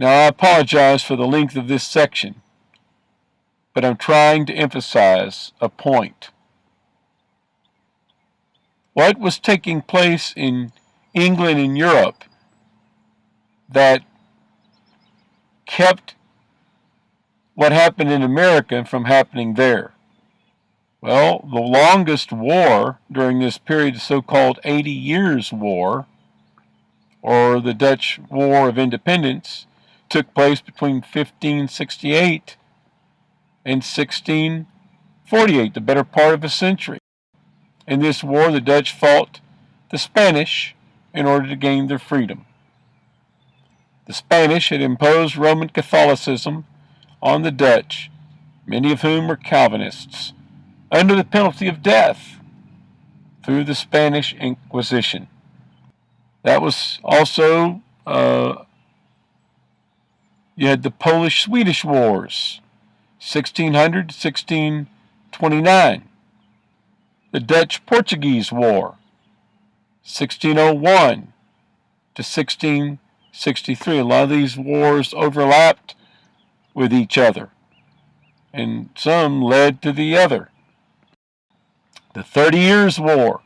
Now, I apologize for the length of this section, but I'm trying to emphasize a point. What was taking place in England and Europe that kept what happened in America from happening there? Well, the longest war during this period, the so-called 80 Years' War, or the Dutch War of Independence, took place between 1568 and 1648, the better part of a century. In this war, the Dutch fought the Spanish in order to gain their freedom. The Spanish had imposed Roman Catholicism on the Dutch, many of whom were Calvinists, under the penalty of death through the Spanish Inquisition. That was also, you had the Polish-Swedish Wars, 1600 to 1629. The Dutch-Portuguese War, 1601 to 1663. A lot of these wars overlapped with each other, and some led to the other. The 30 Years' War,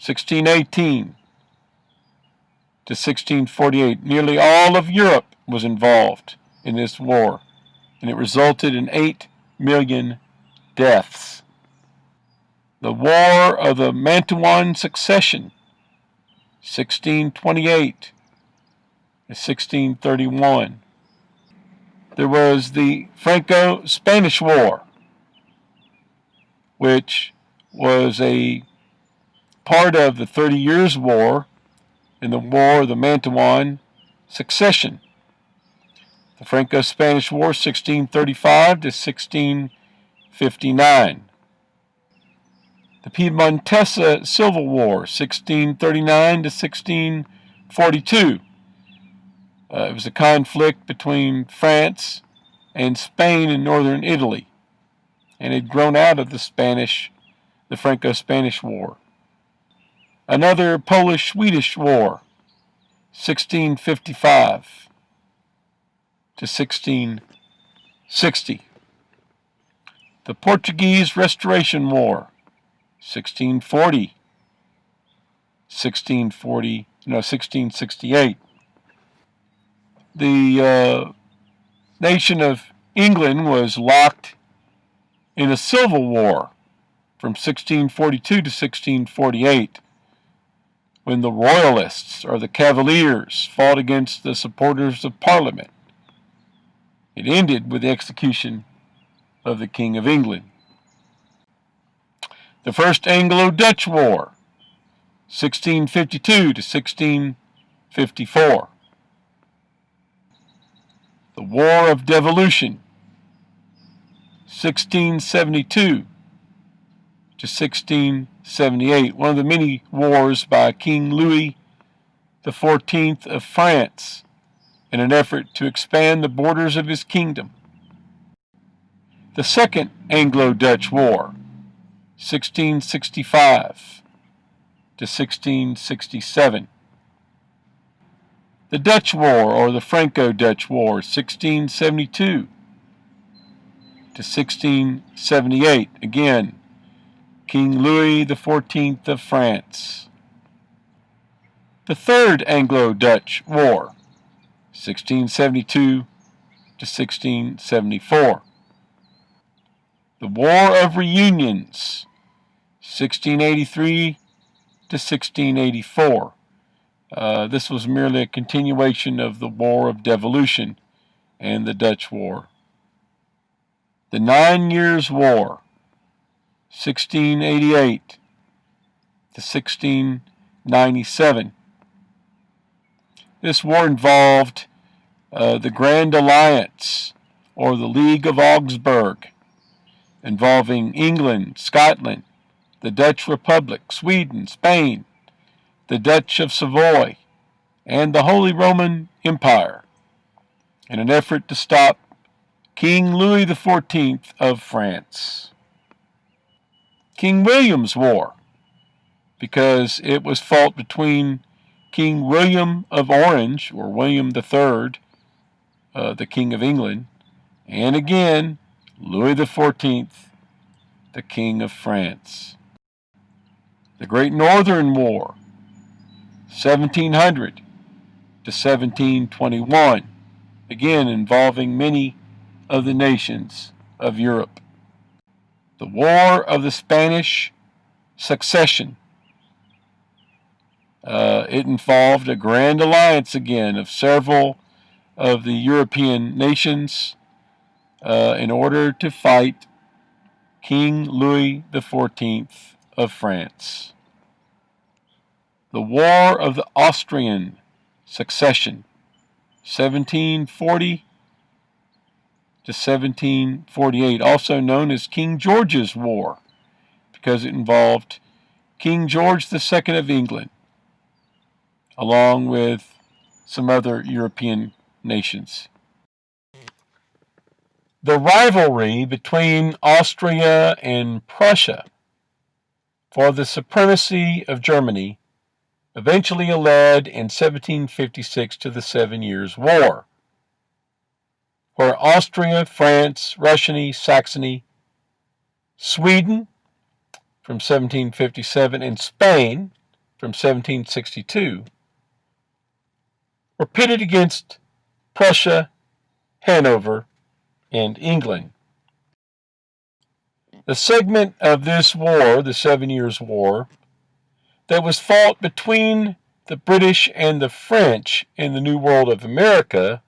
1618 to 1648. Nearly all of Europe was involved in this war, and it resulted in 8 million deaths. The War of the Mantuan Succession, 1628 to 1631. There was the Franco-Spanish War, which was a part of the 30 Years' War and the War of the Mantuan Succession. The Franco-Spanish War, 1635 to 1659. The Piedmontese Civil War, 1639 to 1642. It was a conflict between France and Spain in northern Italy, and had grown out of the Franco-Spanish War. Another Polish-Swedish War, 1655 to 1660. The Portuguese Restoration War, 1668. The nation of England was locked in a civil war from 1642 to 1648, when the Royalists, or the Cavaliers, fought against the supporters of Parliament. It ended with the execution of the King of England. The First Anglo-Dutch War, 1652 to 1654. The War of Devolution, 1672 to 1678, one of the many wars by King Louis XIV of France in an effort to expand the borders of his kingdom. The Second Anglo-Dutch War, 1665 to 1667. The Dutch War, or the Franco-Dutch War, 1672 to 1678. Again, King Louis XIV of France. The Third Anglo-Dutch War, 1672 to 1674. The War of Reunions, 1683 to 1684. This was merely a continuation of the War of Devolution and the Dutch War. The 9 Years' War, 1688 to 1697. This war involved the Grand Alliance, or the League of Augsburg, involving England, Scotland, the Dutch Republic, Sweden, Spain, the Dutch of Savoy, and the Holy Roman Empire, in an effort to stop King Louis XIV of France. King William's War, because it was fought between King William of Orange, or William III, the King of England, and again, Louis XIV, the King of France. The Great Northern War, 1700 to 1721, again involving many of the nations of Europe. The War of the Spanish Succession. It involved a grand alliance again of several of the European nations in order to fight King Louis XIV of France. The War of the Austrian Succession, 1740 to 1748, also known as King George's War, because it involved King George II of England, along with some other European nations. The rivalry between Austria and Prussia for the supremacy of Germany eventually led in 1756 to the 7 Years' War, where Austria, France, Russia, Saxony, Sweden from 1757, and Spain from 1762 were pitted against Prussia, Hanover, and England. The segment of this war, the 7 Years' War, that was fought between the British and the French in the New World of America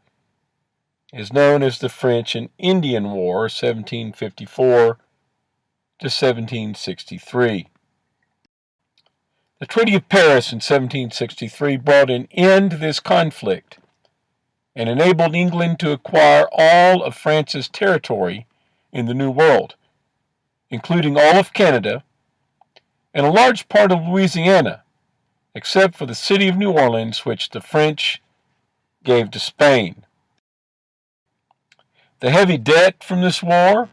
is known as the French and Indian War, 1754 to 1763. The Treaty of Paris in 1763 brought an end to this conflict and enabled England to acquire all of France's territory in the New World, including all of Canada and a large part of Louisiana, except for the city of New Orleans, which the French gave to Spain. The heavy debt from this war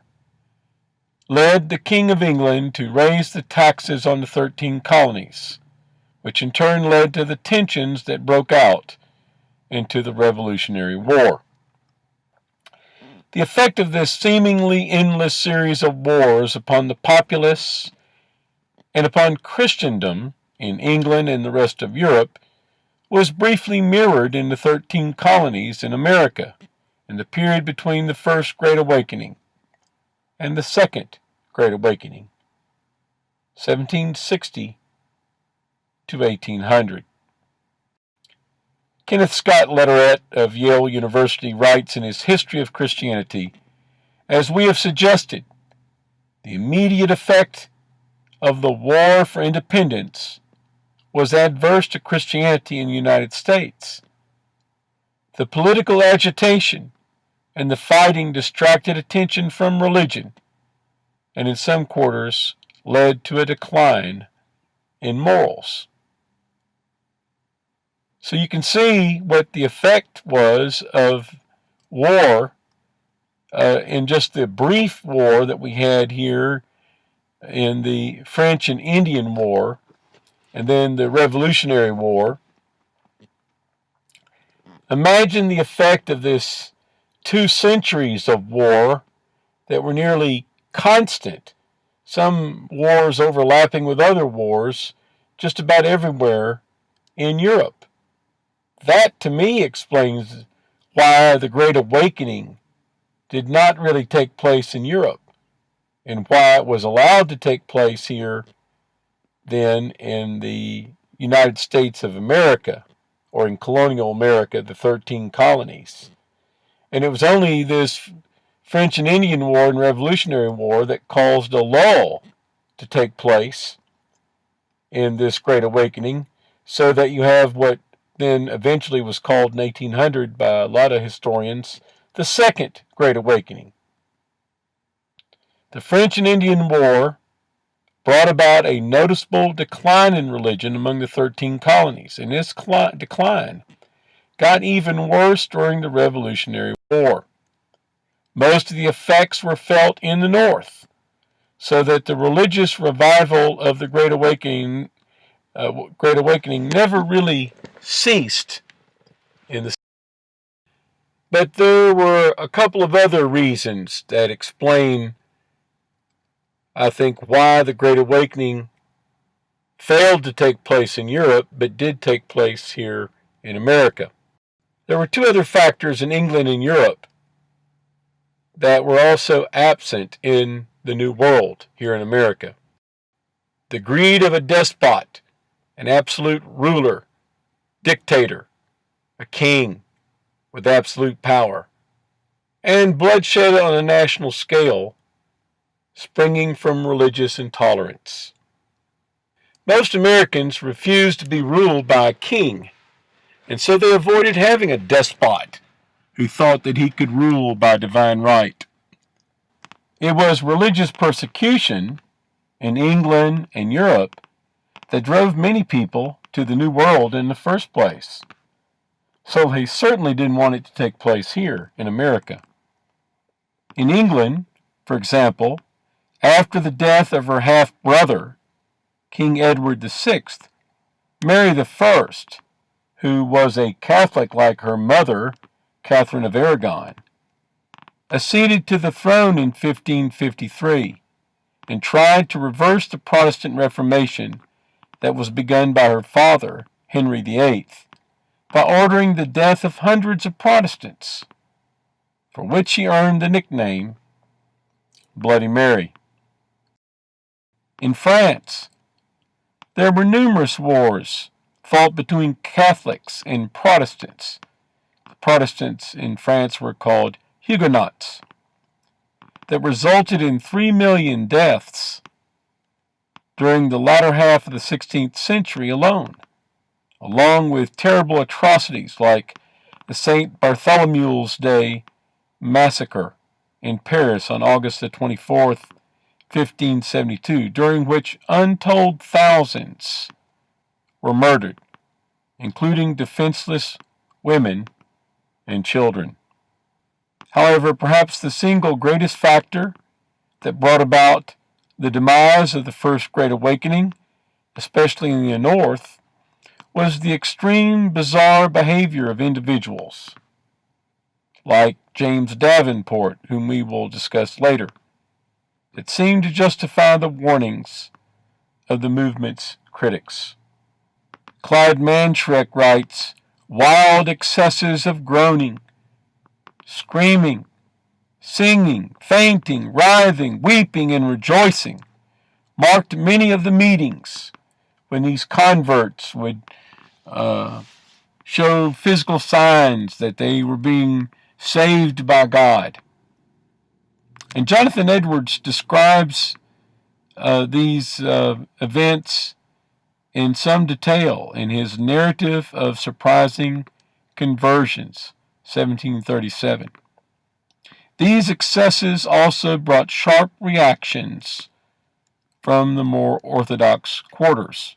led the King of England to raise the taxes on the 13 colonies, which in turn led to the tensions that broke out into the Revolutionary War. The effect of this seemingly endless series of wars upon the populace and upon Christendom in England and the rest of Europe was briefly mirrored in the 13 colonies in America in the period between the First Great Awakening and the Second Great Awakening, 1760 to 1800. Kenneth Scott Lederer of Yale University writes in his History of Christianity, as we have suggested, the immediate effect of the War for Independence was adverse to Christianity in the United States. The political agitation and the fighting distracted attention from religion, and in some quarters led to a decline in morals. So you can see what the effect was of war in just the brief war that we had here in the French and Indian War, and then the Revolutionary War. Imagine the effect of this 2 centuries of war that were nearly constant, some wars overlapping with other wars just about everywhere in Europe. That, to me, explains why the Great Awakening did not really take place in Europe, and why it was allowed to take place here then in the United States of America, or in colonial America, the 13 colonies. And it was only this French and Indian War and Revolutionary War that caused a lull to take place in this Great Awakening, so that you have what then eventually was called in 1800 by a lot of historians the Second Great Awakening. The French and Indian War brought about a noticeable decline in religion among the 13 colonies, and this decline got even worse during the Revolutionary War. Most of the effects were felt in the North, so that the religious revival of the Great Awakening never really ceased in the. But there were a couple of other reasons that explain, I think, why the Great Awakening failed to take place in Europe, but did take place here in America. There were two other factors in England and Europe that were also absent in the New World here in America. The greed of a despot, an absolute ruler, dictator, a king with absolute power, and bloodshed on a national scale springing from religious intolerance. Most Americans refused to be ruled by a king, and so they avoided having a despot who thought that he could rule by divine right. It was religious persecution in England and Europe that drove many people to the New World in the first place. So they certainly didn't want it to take place here in America. In England, for example, after the death of her half-brother, King Edward VI, Mary I, who was a Catholic like her mother, Catherine of Aragon, acceded to the throne in 1553 and tried to reverse the Protestant Reformation that was begun by her father, Henry VIII, by ordering the death of hundreds of Protestants, for which she earned the nickname Bloody Mary. In France, there were numerous wars fought between Catholics and Protestants. The Protestants in France were called Huguenots, that resulted in 3 million deaths during the latter half of the 16th century alone, along with terrible atrocities like the St. Bartholomew's Day massacre in Paris on August the 24th, 1572, during which untold thousands were murdered, including defenseless women and children. However, perhaps the single greatest factor that brought about the demise of the First Great Awakening, especially in the North, was the extreme, bizarre behavior of individuals, like James Davenport, whom we will discuss later, that seemed to justify the warnings of the movement's critics. Clyde Manschreck writes, "Wild excesses of groaning, screaming, singing, fainting, writhing, weeping, and rejoicing marked many of the meetings when these converts would show physical signs that they were being saved by God." And Jonathan Edwards describes these events in some detail in his Narrative of Surprising Conversions, 1737. These excesses also brought sharp reactions from the more orthodox quarters.